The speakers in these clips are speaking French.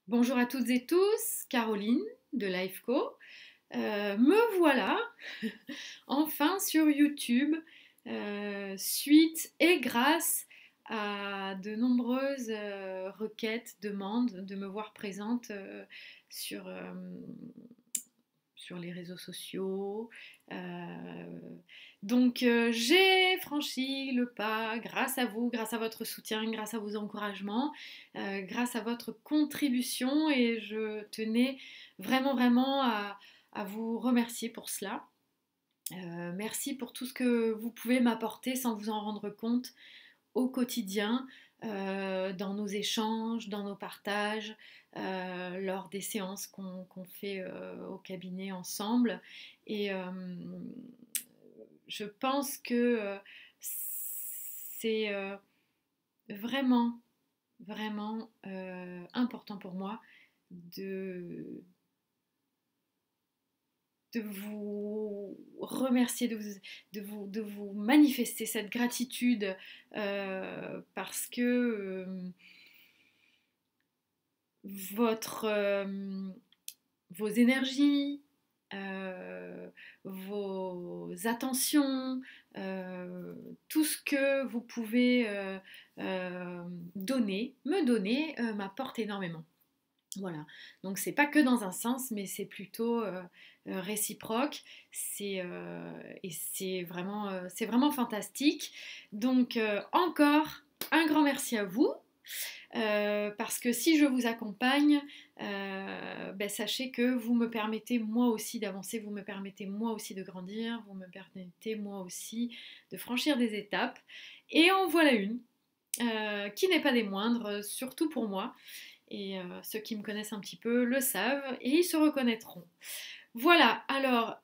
Bonjour à toutes et tous, Caroline de Lifeco. Me voilà enfin sur YouTube, suite et grâce à de nombreuses requêtes, demandes de me voir présente sur, sur les réseaux sociaux. Euh, donc j'ai franchi le pas grâce à vous, grâce à votre soutien, grâce à vos encouragements, grâce à votre contribution et je tenais vraiment à vous remercier pour cela. Merci pour tout ce que vous pouvez m'apporter sans vous en rendre compte au quotidien, dans nos échanges, dans nos partages, lors des séances qu'on fait au cabinet ensemble. Et je pense que c'est vraiment important pour moi de, de vous remercier, de vous manifester cette gratitude parce que votre, vos énergies, vos attentions, tout ce que vous pouvez donner, me donner, m'apporte énormément. Voilà, donc c'est pas que dans un sens, mais c'est plutôt réciproque. Et c'est vraiment fantastique. Donc encore un grand merci à vous. Parce que si je vous accompagne, ben, sachez que vous me permettez moi aussi d'avancer, vous me permettez moi aussi de grandir, vous me permettez moi aussi de franchir des étapes. Et en voilà une qui n'est pas des moindres, surtout pour moi. Et ceux qui me connaissent un petit peu le savent et ils se reconnaîtront. Voilà, alors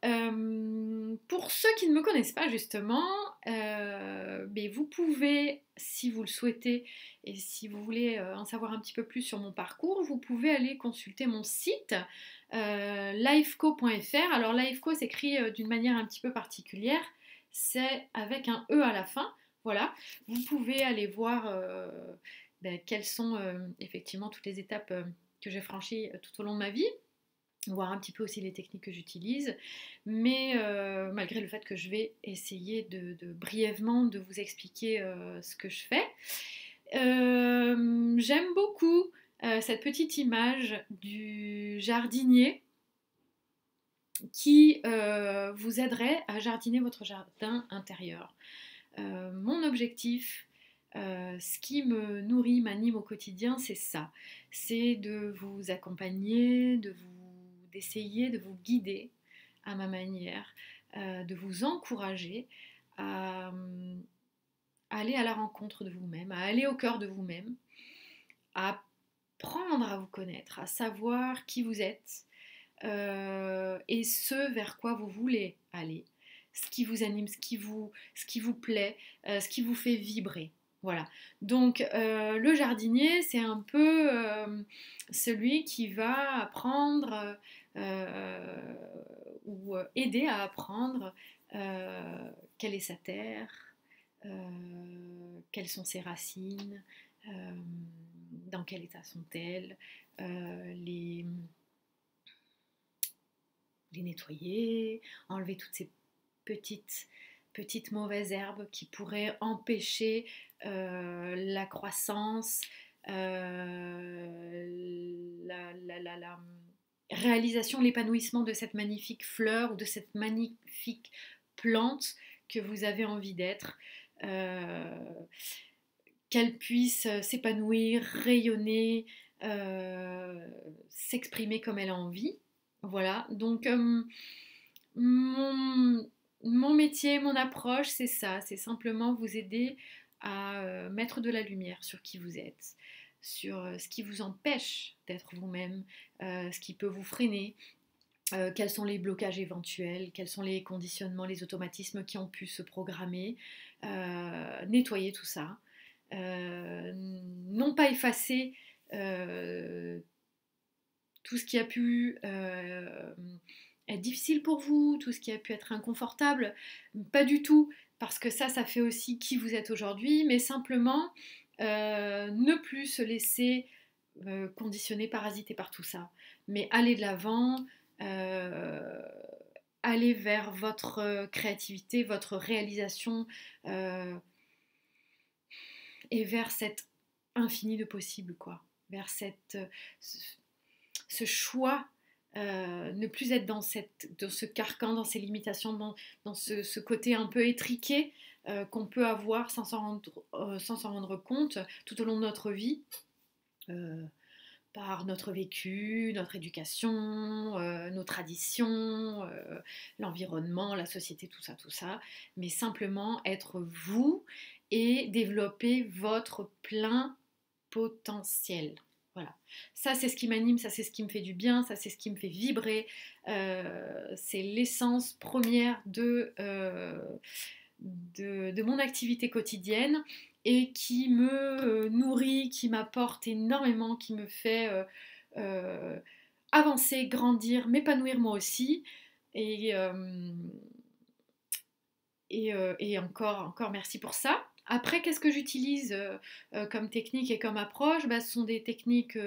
pour ceux qui ne me connaissent pas justement, mais vous pouvez, si vous le souhaitez et si vous voulez en savoir un petit peu plus sur mon parcours, vous pouvez aller consulter mon site lifeco.fr. Alors lifeco s'écrit d'une manière un petit peu particulière, c'est avec un E à la fin. Voilà, vous pouvez aller voir ben, quelles sont effectivement toutes les étapes que j'ai franchies tout au long de ma vie, voir un petit peu aussi les techniques que j'utilise, mais malgré le fait que je vais essayer brièvement de vous expliquer ce que je fais. J'aime beaucoup cette petite image du jardinier qui vous aiderait à jardiner votre jardin intérieur. Mon objectif, ce qui me nourrit, m'anime au quotidien, c'est ça. C'est de vous accompagner, d'essayer de vous guider à ma manière, de vous encourager à aller à la rencontre de vous-même, à aller au cœur de vous-même, à apprendre à vous connaître, à savoir qui vous êtes et ce vers quoi vous voulez aller, ce qui vous anime, ce qui vous plaît, ce qui vous fait vibrer. Voilà. Donc le jardinier, c'est un peu celui qui va apprendre ou aider à apprendre quelle est sa terre, quelles sont ses racines, euh, dans quel état sont-elles, les nettoyer, enlever toutes ces petites mauvaises herbes qui pourraient empêcher la croissance, la réalisation, l'épanouissement de cette magnifique fleur ou de cette magnifique plante que vous avez envie d'être. Qu'elle puisse s'épanouir, rayonner, s'exprimer comme elle a envie. Voilà, donc mon, mon métier, mon approche, c'est ça, c'est simplement vous aider à mettre de la lumière sur qui vous êtes, sur ce qui vous empêche d'être vous-même, ce qui peut vous freiner, quels sont les blocages éventuels, quels sont les conditionnements, les automatismes qui ont pu se programmer, nettoyer tout ça, non pas effacer tout ce qui a pu être difficile pour vous, tout ce qui a pu être inconfortable, pas du tout, parce que ça fait aussi qui vous êtes aujourd'hui, mais simplement ne plus se laisser conditionné, parasité par tout ça. Mais allez de l'avant, euh, allez vers votre créativité, votre réalisation euh, et vers cet infini de possibles, quoi. Vers ce choix, ne plus être dans ce carcan, dans ces limitations, dans ce côté un peu étriqué qu'on peut avoir sans s'en rendre compte tout au long de notre vie. Euh, Par notre vécu, notre éducation, nos traditions, l'environnement, la société, tout ça, mais simplement être vous et développer votre plein potentiel. Voilà. Ça, c'est ce qui m'anime, ça, c'est ce qui me fait du bien, ça, c'est ce qui me fait vibrer. C'est l'essence première de mon activité quotidienne et qui me nourrit, qui m'apporte énormément, qui me fait euh, avancer, grandir, m'épanouir moi aussi. Et, euh, et encore merci pour ça. Après, qu'est-ce que j'utilise comme technique et comme approche? Bah, ce sont des techniques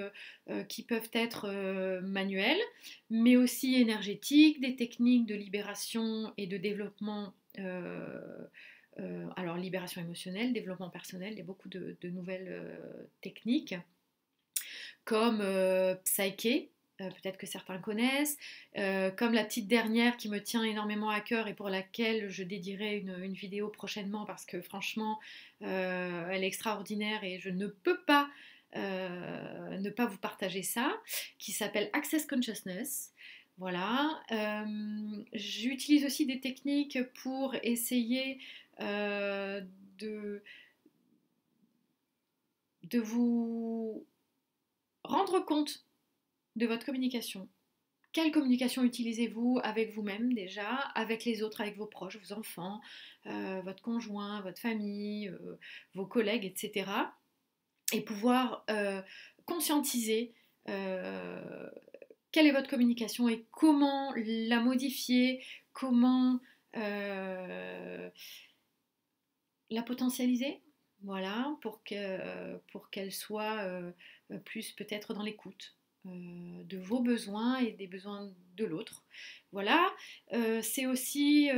qui peuvent être manuelles, mais aussi énergétiques, des techniques de libération et de développement. Alors, libération émotionnelle, développement personnel, il y a beaucoup de nouvelles techniques, comme Psyche, peut-être que certains connaissent, comme la petite dernière qui me tient énormément à cœur et pour laquelle je dédierai une vidéo prochainement parce que franchement, elle est extraordinaire et je ne peux pas ne pas vous partager ça, qui s'appelle Access Consciousness. Voilà. J'utilise aussi des techniques pour essayer euh, de, de vous rendre compte de votre communication. Quelle communication utilisez-vous avec vous-même déjà, avec les autres, avec vos proches, vos enfants, votre conjoint, votre famille, vos collègues, etc. Et pouvoir conscientiser euh, quelle est votre communication et comment la modifier, comment la potentialiser, voilà, pour qu'elle soit plus peut-être dans l'écoute de vos besoins et des besoins de l'autre. Voilà, c'est aussi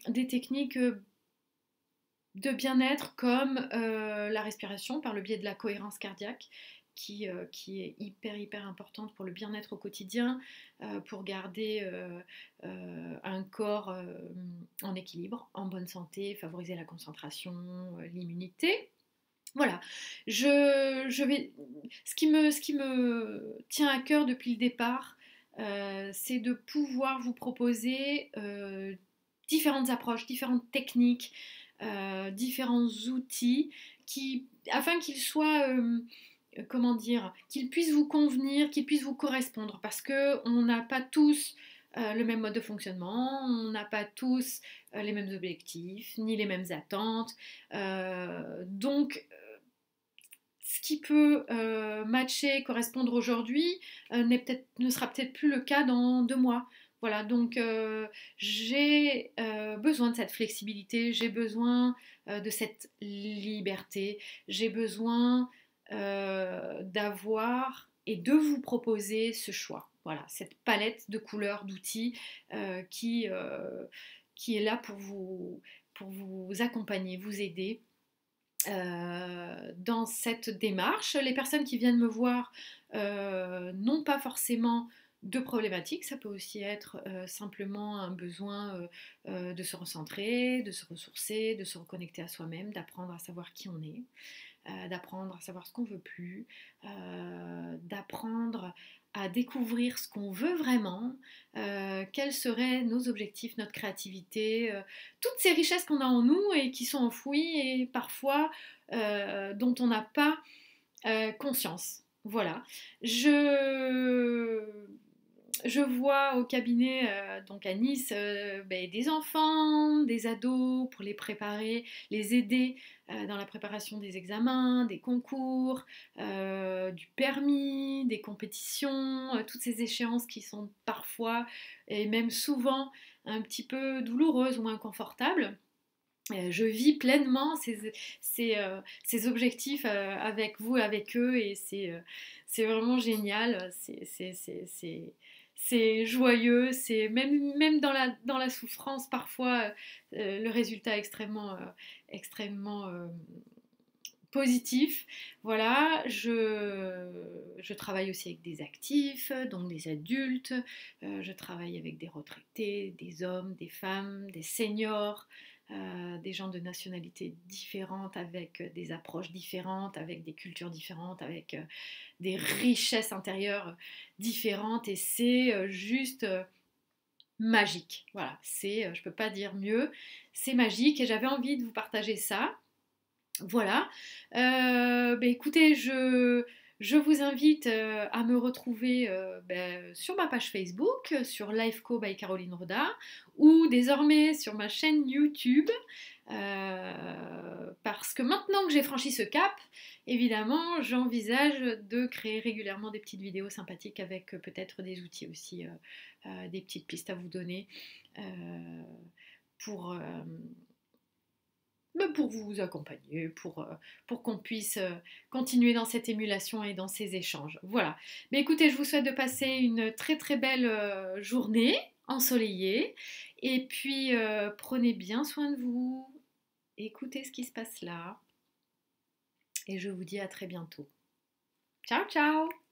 des techniques de bien-être comme la respiration par le biais de la cohérence cardiaque qui est hyper importante pour le bien-être au quotidien, pour garder un corps en équilibre, en bonne santé, favoriser la concentration, l'immunité. Voilà, je vais, ce qui me tient à cœur depuis le départ, c'est de pouvoir vous proposer différentes approches, différentes techniques, différents outils afin qu'ils soient, comment dire, qu'ils puissent vous convenir, qu'ils puissent vous correspondre, parce que on n'a pas tous le même mode de fonctionnement, on n'a pas tous les mêmes objectifs, ni les mêmes attentes. Donc, ce qui peut matcher, correspondre aujourd'hui, ne sera peut-être plus le cas dans 2 mois. Voilà, donc j'ai besoin de cette flexibilité, j'ai besoin de cette liberté, j'ai besoin d'avoir et de vous proposer ce choix. Voilà, cette palette de couleurs, d'outils qui est là pour vous accompagner, vous aider dans cette démarche. Les personnes qui viennent me voir n'ont pas forcément de problématiques, ça peut aussi être simplement un besoin de se recentrer, de se ressourcer, de se reconnecter à soi-même, d'apprendre à savoir qui on est, d'apprendre à savoir ce qu'on veut plus, d'apprendre à découvrir ce qu'on veut vraiment, quels seraient nos objectifs, notre créativité, toutes ces richesses qu'on a en nous et qui sont enfouies et parfois dont on n'a pas conscience. Voilà. Je, je vois au cabinet, donc à Nice, des enfants, des ados pour les préparer, les aider dans la préparation des examens, des concours, du permis, des compétitions, toutes ces échéances qui sont parfois et même souvent un petit peu douloureuses ou inconfortables. Je vis pleinement ces objectifs avec vous, avec eux, et c'est vraiment génial. C'est joyeux, c'est même dans la souffrance, parfois, le résultat est extrêmement positif. Voilà, je travaille aussi avec des actifs, donc des adultes, je travaille avec des retraités, des hommes, des femmes, des seniors, des gens de nationalités différentes, avec des approches différentes, avec des cultures différentes, avec des richesses intérieures différentes, et c'est juste magique. Voilà, je peux pas dire mieux, c'est magique, et j'avais envie de vous partager ça. Voilà. Écoutez, je vous invite à me retrouver sur ma page Facebook, sur Lifeco by Caroline Roda, ou désormais sur ma chaîne YouTube, parce que maintenant que j'ai franchi ce cap, évidemment, j'envisage de créer régulièrement des petites vidéos sympathiques avec peut-être des outils aussi, des petites pistes à vous donner euh, pour... pour vous accompagner, pour qu'on puisse continuer dans cette émulation et dans ces échanges. Voilà. Mais écoutez, je vous souhaite de passer une très très belle journée ensoleillée. Et puis, prenez bien soin de vous. Écoutez ce qui se passe là. Et je vous dis à très bientôt. Ciao, ciao!